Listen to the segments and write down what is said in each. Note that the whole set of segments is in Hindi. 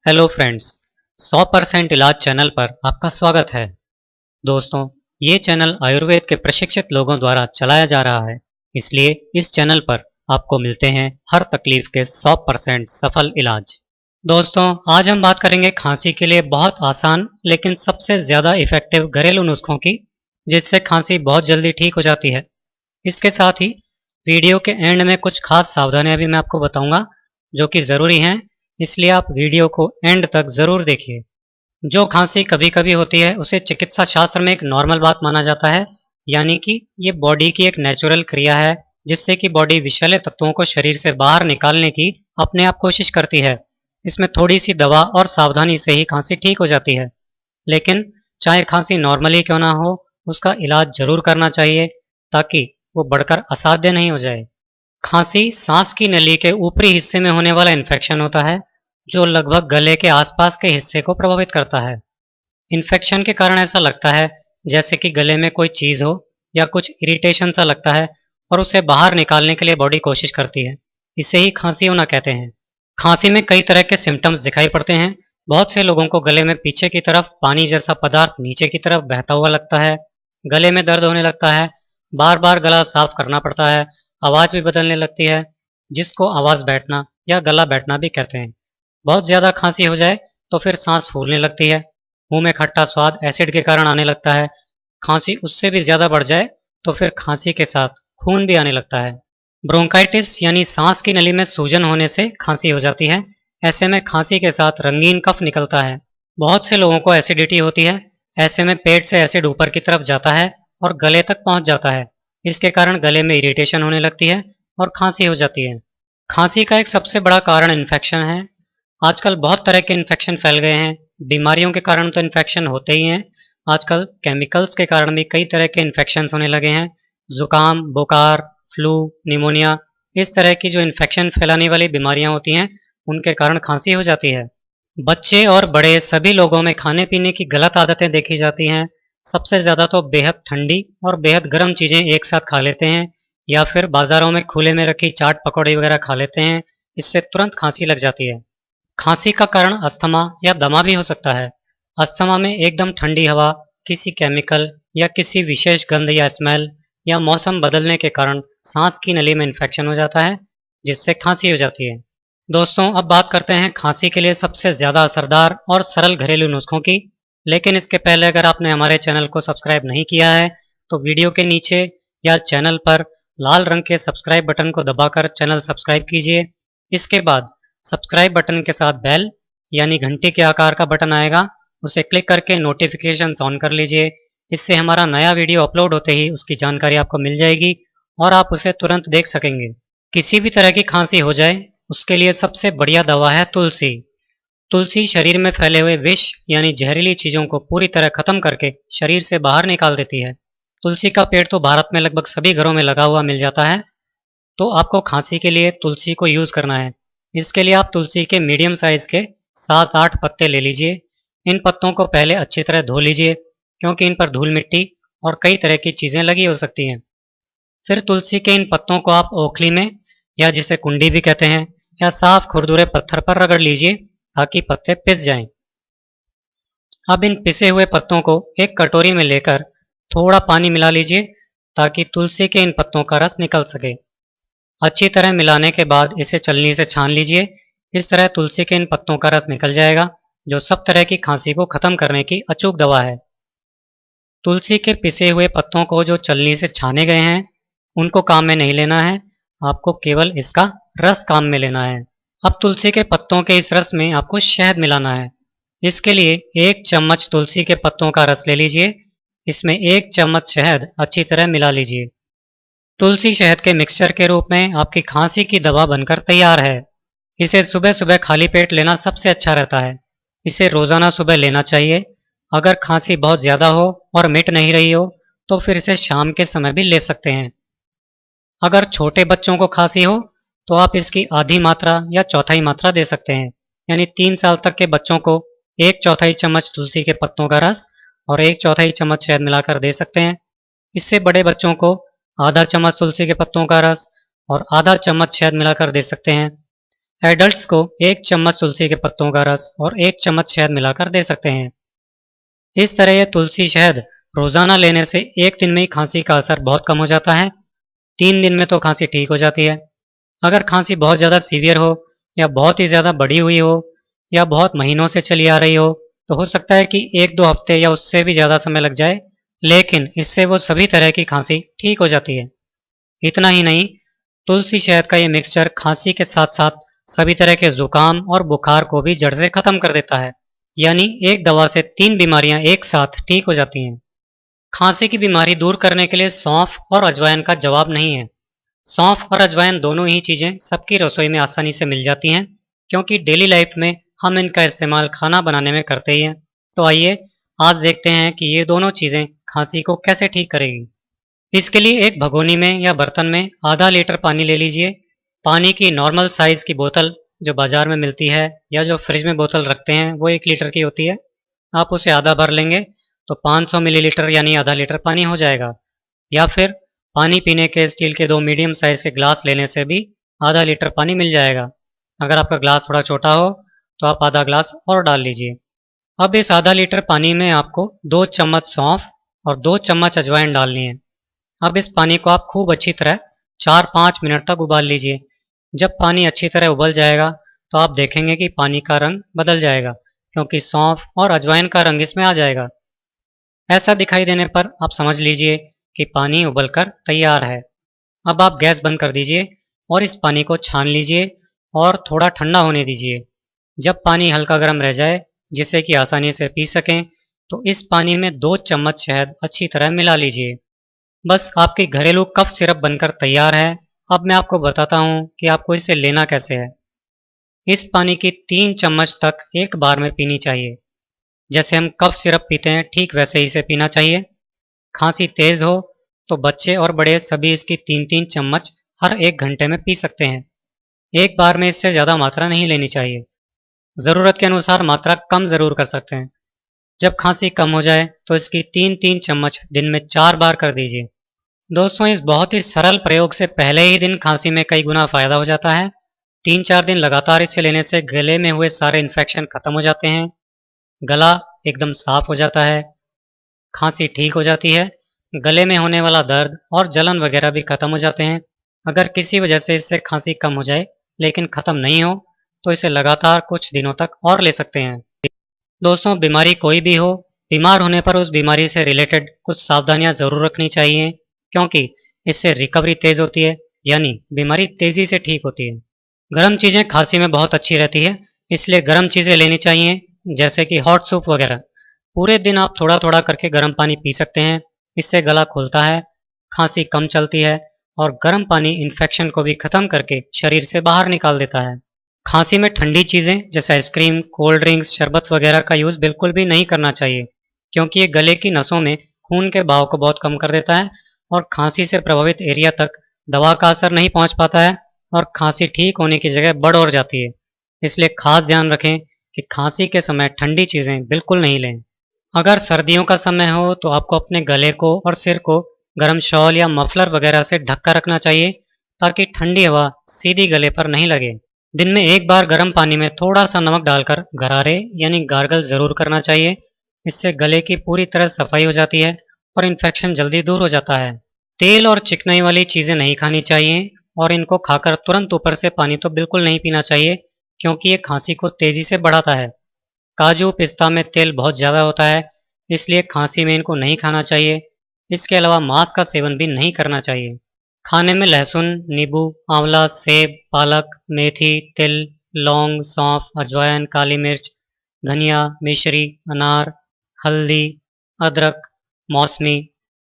हेलो फ्रेंड्स, 100% इलाज चैनल पर आपका स्वागत है। दोस्तों, ये चैनल आयुर्वेद के प्रशिक्षित लोगों द्वारा चलाया जा रहा है, इसलिए इस चैनल पर आपको मिलते हैं हर तकलीफ के 100% सफल इलाज। दोस्तों, आज हम बात करेंगे खांसी के लिए बहुत आसान लेकिन सबसे ज़्यादा इफ़ेक्टिव घरेलू नुस्खों की, जिससे खांसी बहुत जल्दी ठीक हो जाती है। इसके साथ ही वीडियो के एंड में कुछ खास सावधानियां भी मैं आपको बताऊंगा जो कि ज़रूरी हैं, इसलिए आप वीडियो को एंड तक ज़रूर देखिए। जो खांसी कभी कभी होती है उसे चिकित्सा शास्त्र में एक नॉर्मल बात माना जाता है, यानी कि ये बॉडी की एक नेचुरल क्रिया है जिससे कि बॉडी विषैले तत्वों को शरीर से बाहर निकालने की अपने आप कोशिश करती है। इसमें थोड़ी सी दवा और सावधानी से ही खांसी ठीक हो जाती है, लेकिन चाहे खांसी नॉर्मली क्यों ना हो, उसका इलाज जरूर करना चाहिए ताकि वो बढ़कर असाध्य नहीं हो जाए। खांसी सांस की नली के ऊपरी हिस्से में होने वाला इन्फेक्शन होता है जो लगभग गले के आसपास के हिस्से को प्रभावित करता है। इन्फेक्शन के कारण ऐसा लगता है जैसे कि गले में कोई चीज़ हो या कुछ इरिटेशन सा लगता है और उसे बाहर निकालने के लिए बॉडी कोशिश करती है। इसे ही खांसी होना कहते हैं। खांसी में कई तरह के सिम्टम्स दिखाई पड़ते हैं। बहुत से लोगों को गले में पीछे की तरफ पानी जैसा पदार्थ नीचे की तरफ बहता हुआ लगता है, गले में दर्द होने लगता है, बार बार गला साफ करना पड़ता है, आवाज़ भी बदलने लगती है, जिसको आवाज़ बैठना या गला बैठना भी कहते हैं। बहुत ज़्यादा खांसी हो जाए तो फिर सांस फूलने लगती है, मुंह में खट्टा स्वाद एसिड के कारण आने लगता है। खांसी उससे भी ज़्यादा बढ़ जाए तो फिर खांसी के साथ खून भी आने लगता है। ब्रोंकाइटिस यानी सांस की नली में सूजन होने से खांसी हो जाती है। ऐसे में खांसी के साथ रंगीन कफ निकलता है। बहुत से लोगों को एसिडिटी होती है। ऐसे में पेट से एसिड ऊपर की तरफ जाता है और गले तक पहुंच जाता है। इसके कारण गले में इरिटेशन होने लगती है और खांसी हो जाती है। खांसी का एक सबसे बड़ा कारण इन्फेक्शन है। आजकल बहुत तरह के इन्फेक्शन फैल गए हैं। बीमारियों के कारण तो इन्फेक्शन होते ही हैं, आजकल केमिकल्स के कारण भी कई तरह के इन्फेक्शन होने लगे हैं। जुकाम, बुखार, फ्लू, निमोनिया, इस तरह की जो इन्फेक्शन फैलाने वाली बीमारियां होती हैं उनके कारण खांसी हो जाती है। बच्चे और बड़े सभी लोगों में खाने पीने की गलत आदतें देखी जाती हैं। सबसे ज़्यादा तो बेहद ठंडी और बेहद गर्म चीज़ें एक साथ खा लेते हैं, या फिर बाज़ारों में खुले में रखी चाट पकौड़े वगैरह खा लेते हैं। इससे तुरंत खांसी लग जाती है। खांसी का कारण अस्थमा या दमा भी हो सकता है। अस्थमा में एकदम ठंडी हवा, किसी केमिकल या किसी विशेष गंध या स्मेल या मौसम बदलने के कारण सांस की नली में इन्फेक्शन हो जाता है, जिससे खांसी हो जाती है। दोस्तों, अब बात करते हैं खांसी के लिए सबसे ज़्यादा असरदार और सरल घरेलू नुस्खों की। लेकिन इसके पहले अगर आपने हमारे चैनल को सब्सक्राइब नहीं किया है तो वीडियो के नीचे या चैनल पर लाल रंग के सब्सक्राइब बटन को दबाकर चैनल सब्सक्राइब कीजिए। इसके बाद सब्सक्राइब बटन के साथ बेल यानी घंटी के आकार का बटन आएगा, उसे क्लिक करके नोटिफिकेशन ऑन कर लीजिए। इससे हमारा नया वीडियो अपलोड होते ही उसकी जानकारी आपको मिल जाएगी और आप उसे तुरंत देख सकेंगे। किसी भी तरह की खांसी हो जाए उसके लिए सबसे बढ़िया दवा है तुलसी। तुलसी शरीर में फैले हुए विष यानी जहरीली चीज़ों को पूरी तरह खत्म करके शरीर से बाहर निकाल देती है। तुलसी का पेड़ तो भारत में लगभग सभी घरों में लगा हुआ मिल जाता है, तो आपको खांसी के लिए तुलसी को यूज़ करना है। इसके लिए आप तुलसी के मीडियम साइज़ के 7-8 पत्ते ले लीजिए। इन पत्तों को पहले अच्छी तरह धो लीजिए, क्योंकि इन पर धूल मिट्टी और कई तरह की चीज़ें लगी हो सकती हैं। फिर तुलसी के इन पत्तों को आप ओखली में, या जिसे कुंडी भी कहते हैं, या साफ खुरदुरे पत्थर पर रगड़ लीजिए ताकि पत्ते पिस जाएं। अब इन पिसे हुए पत्तों को एक कटोरी में लेकर थोड़ा पानी मिला लीजिए ताकि तुलसी के इन पत्तों का रस निकल सके। अच्छी तरह मिलाने के बाद इसे छलनी से छान लीजिए। इस तरह तुलसी के इन पत्तों का रस निकल जाएगा, जो सब तरह की खांसी को खत्म करने की अचूक दवा है। तुलसी के पिसे हुए पत्तों को जो छलनी से छाने गए हैं उनको काम में नहीं लेना है, आपको केवल इसका रस काम में लेना है। अब तुलसी के पत्तों के इस रस में आपको शहद मिलाना है। इसके लिए 1 चम्मच तुलसी के पत्तों का रस ले लीजिए, इसमें 1 चम्मच शहद अच्छी तरह मिला लीजिए। तुलसी शहद के मिक्सचर के रूप में आपकी खांसी की दवा बनकर तैयार है। इसे सुबह सुबह खाली पेट लेना सबसे अच्छा रहता है। इसे रोज़ाना सुबह लेना चाहिए। अगर खांसी बहुत ज़्यादा हो और मिट नहीं रही हो तो फिर इसे शाम के समय भी ले सकते हैं। अगर छोटे बच्चों को खांसी हो तो आप इसकी आधी मात्रा या चौथाई मात्रा दे सकते हैं, यानी 3 साल तक के बच्चों को 1/4 चम्मच तुलसी के पत्तों का रस और 1/4 चम्मच शहद मिलाकर दे सकते हैं। इससे बड़े बच्चों को आधा चम्मच तुलसी के पत्तों का रस और आधा चम्मच शहद मिलाकर दे सकते हैं। एडल्ट्स को 1 चम्मच तुलसी के पत्तों का रस और 1 चम्मच शहद मिलाकर दे सकते हैं। इस तरह ये तुलसी शहद रोजाना लेने से 1 दिन में ही खांसी का असर बहुत कम हो जाता है। 3 दिन में तो खांसी ठीक हो जाती है। अगर खांसी बहुत ज़्यादा सीवियर हो या बहुत ही ज़्यादा बढ़ी हुई हो या बहुत महीनों से चली आ रही हो तो हो सकता है कि 1-2 हफ्ते या उससे भी ज़्यादा समय लग जाए, लेकिन इससे वो सभी तरह की खांसी ठीक हो जाती है। इतना ही नहीं, तुलसी शहद का ये मिक्सचर खांसी के साथ साथ सभी तरह के जुकाम और बुखार को भी जड़ से खत्म कर देता है। यानी एक दवा से 3 बीमारियां एक साथ ठीक हो जाती हैं। खांसी की बीमारी दूर करने के लिए सौंफ और अजवाइन का जवाब नहीं है। सौंफ और अजवाइन दोनों ही चीज़ें सबकी रसोई में आसानी से मिल जाती हैं, क्योंकि डेली लाइफ में हम इनका इस्तेमाल खाना बनाने में करते ही हैं। तो आइए आज देखते हैं कि ये दोनों चीज़ें खांसी को कैसे ठीक करेगी। इसके लिए एक भगोनी में या बर्तन में आधा लीटर पानी ले लीजिए। पानी की नॉर्मल साइज़ की बोतल जो बाज़ार में मिलती है या जो फ्रिज में बोतल रखते हैं वो 1 लीटर की होती है। आप उसे आधा भर लेंगे तो 500 मिलीलीटर यानी आधा लीटर पानी हो जाएगा। या फिर पानी पीने के स्टील के 2 मीडियम साइज़ के ग्लास लेने से भी आधा लीटर पानी मिल जाएगा। अगर आपका ग्लास थोड़ा छोटा हो तो आप आधा ग्लास और डाल लीजिए। अब इस आधा लीटर पानी में आपको 2 चम्मच सौंफ और 2 चम्मच अजवाइन डालनी है। अब इस पानी को आप खूब अच्छी तरह 4-5 मिनट तक उबाल लीजिए। जब पानी अच्छी तरह उबल जाएगा तो आप देखेंगे कि पानी का रंग बदल जाएगा, क्योंकि सौंफ और अजवाइन का रंग इसमें आ जाएगा। ऐसा दिखाई देने पर आप समझ लीजिए कि पानी उबलकर तैयार है। अब आप गैस बंद कर दीजिए और इस पानी को छान लीजिए और थोड़ा ठंडा होने दीजिए। जब पानी हल्का गर्म रह जाए, जिससे कि आसानी से पी सकें, तो इस पानी में 2 चम्मच शहद अच्छी तरह मिला लीजिए। बस आपकी घरेलू कफ सिरप बनकर तैयार है। अब मैं आपको बताता हूँ कि आपको इसे लेना कैसे है। इस पानी की 3 चम्मच तक एक बार में पीनी चाहिए। जैसे हम कफ सिरप पीते हैं ठीक वैसे ही इसे पीना चाहिए। खांसी तेज हो तो बच्चे और बड़े सभी इसकी 3-3 चम्मच हर 1 घंटे में पी सकते हैं। एक बार में इससे ज़्यादा मात्रा नहीं लेनी चाहिए। ज़रूरत के अनुसार मात्रा कम ज़रूर कर सकते हैं। जब खांसी कम हो जाए तो इसकी 3-3 चम्मच दिन में 4 बार कर दीजिए। दोस्तों, इस बहुत ही सरल प्रयोग से पहले ही दिन खांसी में कई गुना फ़ायदा हो जाता है। 3-4 दिन लगातार इसे लेने से गले में हुए सारे इन्फेक्शन खत्म हो जाते हैं, गला एकदम साफ हो जाता है, खांसी ठीक हो जाती है, गले में होने वाला दर्द और जलन वगैरह भी खत्म हो जाते हैं। अगर किसी वजह से इससे खांसी कम हो जाए लेकिन ख़त्म नहीं हो तो इसे लगातार कुछ दिनों तक और ले सकते हैं। दोस्तों, बीमारी कोई भी हो, बीमार होने पर उस बीमारी से रिलेटेड कुछ सावधानियां ज़रूर रखनी चाहिए, क्योंकि इससे रिकवरी तेज़ होती है, यानी बीमारी तेज़ी से ठीक होती है। गर्म चीज़ें खांसी में बहुत अच्छी रहती है, इसलिए गर्म चीज़ें लेनी चाहिए, जैसे कि हॉट सूप वगैरह। पूरे दिन आप थोड़ा थोड़ा करके गर्म पानी पी सकते हैं। इससे गला खुलता है, खांसी कम चलती है और गर्म पानी इन्फेक्शन को भी ख़त्म करके शरीर से बाहर निकाल देता है। खांसी में ठंडी चीज़ें जैसे आइसक्रीम, कोल्ड ड्रिंक्स, शरबत वगैरह का यूज़ बिल्कुल भी नहीं करना चाहिए, क्योंकि ये गले की नसों में खून के बहाव को बहुत कम कर देता है और खांसी से प्रभावित एरिया तक दवा का असर नहीं पहुंच पाता है और खांसी ठीक होने की जगह बढ़ और जाती है। इसलिए खास ध्यान रखें कि खांसी के समय ठंडी चीज़ें बिल्कुल नहीं लें। अगर सर्दियों का समय हो तो आपको अपने गले को और सिर को गर्म शॉल या मफलर वगैरह से ढक कर रखना चाहिए, ताकि ठंडी हवा सीधी गले पर नहीं लगे। दिन में एक बार गर्म पानी में थोड़ा सा नमक डालकर गरारे यानी गार्गल ज़रूर करना चाहिए। इससे गले की पूरी तरह सफाई हो जाती है और इन्फेक्शन जल्दी दूर हो जाता है। तेल और चिकनाई वाली चीज़ें नहीं खानी चाहिए और इनको खाकर तुरंत ऊपर से पानी तो बिल्कुल नहीं पीना चाहिए, क्योंकि ये खांसी को तेज़ी से बढ़ाता है। काजू पिस्ता में तेल बहुत ज़्यादा होता है, इसलिए खांसी में इनको नहीं खाना चाहिए। इसके अलावा मांस का सेवन भी नहीं करना चाहिए। खाने में लहसुन, नींबू, आंवला, सेब, पालक, मेथी, तिल, लौंग, सौंफ, अजवाइन, काली मिर्च, धनिया, मिश्री, अनार, हल्दी, अदरक, मौसमी,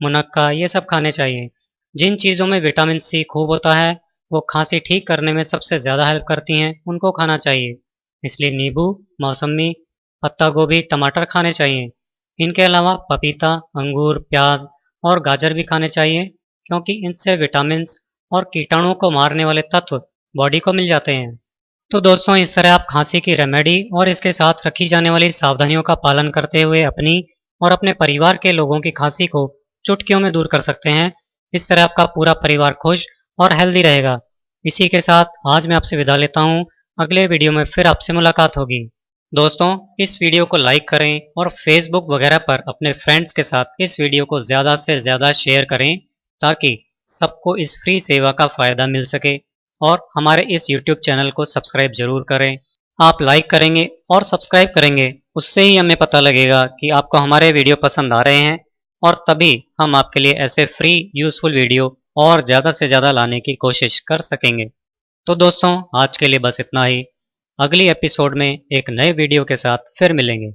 मुनक्का ये सब खाने चाहिए। जिन चीज़ों में विटामिन सी खूब होता है वो खांसी ठीक करने में सबसे ज़्यादा हेल्प करती हैं, उनको खाना चाहिए। इसलिए नींबू, मौसमी, पत्ता गोभी, टमाटर खाने चाहिए। इनके अलावा पपीता, अंगूर, प्याज और गाजर भी खाने चाहिए, क्योंकि इनसे विटामिन्स और कीटाणुओं को मारने वाले तत्व बॉडी को मिल जाते हैं। तो दोस्तों, इस तरह आप खांसी की रेमेडी और इसके साथ रखी जाने वाली सावधानियों का पालन करते हुए अपनी और अपने परिवार के लोगों की खांसी को चुटकियों में दूर कर सकते हैं। इस तरह आपका पूरा परिवार खुश और हेल्दी रहेगा। इसी के साथ आज मैं आपसे विदा लेता हूँ। अगले वीडियो में फिर आपसे मुलाकात होगी। दोस्तों, इस वीडियो को लाइक करें और फेसबुक वगैरह पर अपने फ्रेंड्स के साथ इस वीडियो को ज़्यादा से ज़्यादा शेयर करें ताकि सबको इस फ्री सेवा का फ़ायदा मिल सके। और हमारे इस यूट्यूब चैनल को सब्सक्राइब ज़रूर करें। आप लाइक करेंगे और सब्सक्राइब करेंगे, उससे ही हमें पता लगेगा कि आपको हमारे वीडियो पसंद आ रहे हैं, और तभी हम आपके लिए ऐसे फ्री यूज़फुल वीडियो और ज़्यादा से ज़्यादा लाने की कोशिश कर सकेंगे। तो दोस्तों, आज के लिए बस इतना ही। अगली एपिसोड में एक नए वीडियो के साथ फिर मिलेंगे।